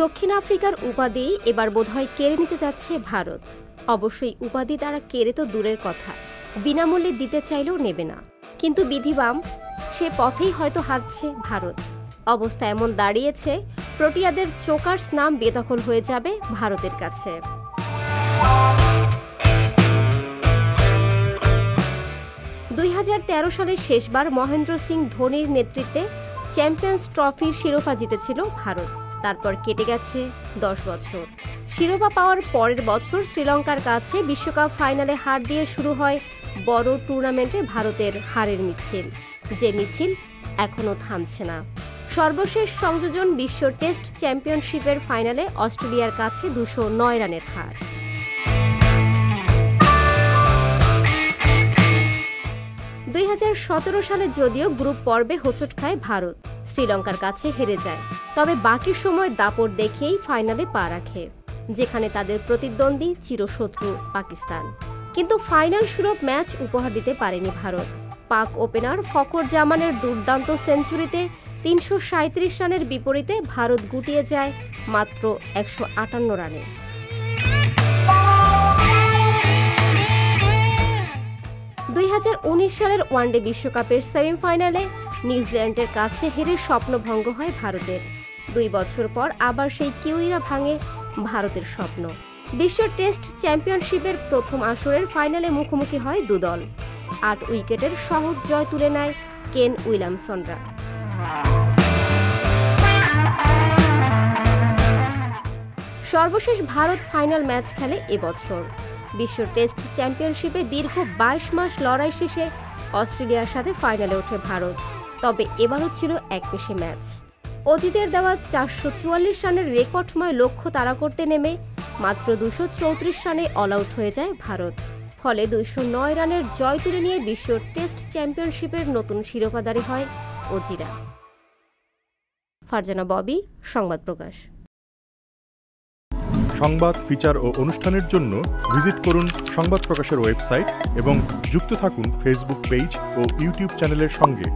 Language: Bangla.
দক্ষিণ আফ্রিকার উপাধি এবার বোধহয় কেড়ে নিতে যাচ্ছে ভারত। অবশ্যই উপাধি তারা কেড়ে তো দূরের কথা, বিনামূল্যে দিতে চাইলেও নেবে না। কিন্তু বিধিবাম, সে পথেই হয়তো হাঁটছে ভারত। অবস্থা এমন দাঁড়িয়েছে, প্রোটিয়াদের চোকার্স নাম বেদখল হয়ে যাবে ভারতের কাছে। 2013 সালে শেষবার মহেন্দ্র সিং ধোনির নেতৃত্বে চ্যাম্পিয়ন্স ট্রফির শিরোপা জিতেছিল ভারত। তারপর কেটে গেছে 10 বছর। শিরোপা পাওয়ার পরের বছর শ্রীলঙ্কার কাছে বিশ্বকাপ ফাইনালে হার দিয়ে শুরু হয় বড় টুর্নামেন্টে ভারতের হারের মিছিল, যে মিছিল এখনও থামছে না। সর্বশেষ সংযোজন বিশ্ব টেস্ট চ্যাম্পিয়নশিপের ফাইনালে অস্ট্রেলিয়ার কাছে 209 রানের হার। সালে যদিও গ্রুপ পর্বে হোঁচট খায় ভারত, শ্রীলঙ্কার কাছে হেরে যায়, তবে বাকি সময় দাপট দেখেই ফাইনালে পা রাখে, যেখানে তাদের প্রতিদ্বন্দ্বী চিরশত্রু পাকিস্তান। কিন্তু ফাইনাল সুলভ ম্যাচ উপহার দিতে পারেনি ভারত। পাক ওপেনার ফখর জামানের দুর্দান্ত সেঞ্চুরিতে 337 রানের বিপরীতে ভারত গুটিয়ে যায় মাত্র 158 রানে। 2019 সালের ওয়ানডে বিশ্বকাপের সেমিফাইনালে নিউজিল্যান্ডের কাছে হেরে স্বপ্নভঙ্গ হয় ভারতের। 2 বছর পর আবার সেই কিউইরা ভাঙে ভারতের স্বপ্ন। বিশ্ব টেস্ট চ্যাম্পিয়নশিপের প্রথম আসরের ফাইনালে মুখোমুখি হয় দুদল। 8 উইকেটের সহজ জয় তুলে নেয় কেন উইলিয়ামসনরা। সর্বশেষ ভারত ফাইনাল ম্যাচ খেলে এবছর। বিশ্ব টেস্ট চ্যাম্পিয়নশিপে দীর্ঘ 22 মাস লড়াই শেষে অস্ট্রেলিয়ার সাথে ফাইনালে ওঠে ভারত। তবে এবারও ছিল একপেশে ম্যাচ। অজিতের দেওয়া 444 রানের রেকর্ডময় লক্ষ্য তাড়া করতে নেমে মাত্র 234 রানে অল আউট হয়ে যায় ভারত। ফলে 209 রানের জয় তুলে নিয়ে বিশ্ব টেস্ট চ্যাম্পিয়নশিপের নতুন শিরোপাধারী হয় অজিরা। ফারজানা ববি, সংবাদ প্রকাশ। সংবাদ, ফিচার ও অনুষ্ঠানের জন্য ভিজিট করুন সংবাদ প্রকাশের ওয়েবসাইট এবং যুক্ত থাকুন ফেসবুক পেজ ও ইউটিউব চ্যানেলের সঙ্গে।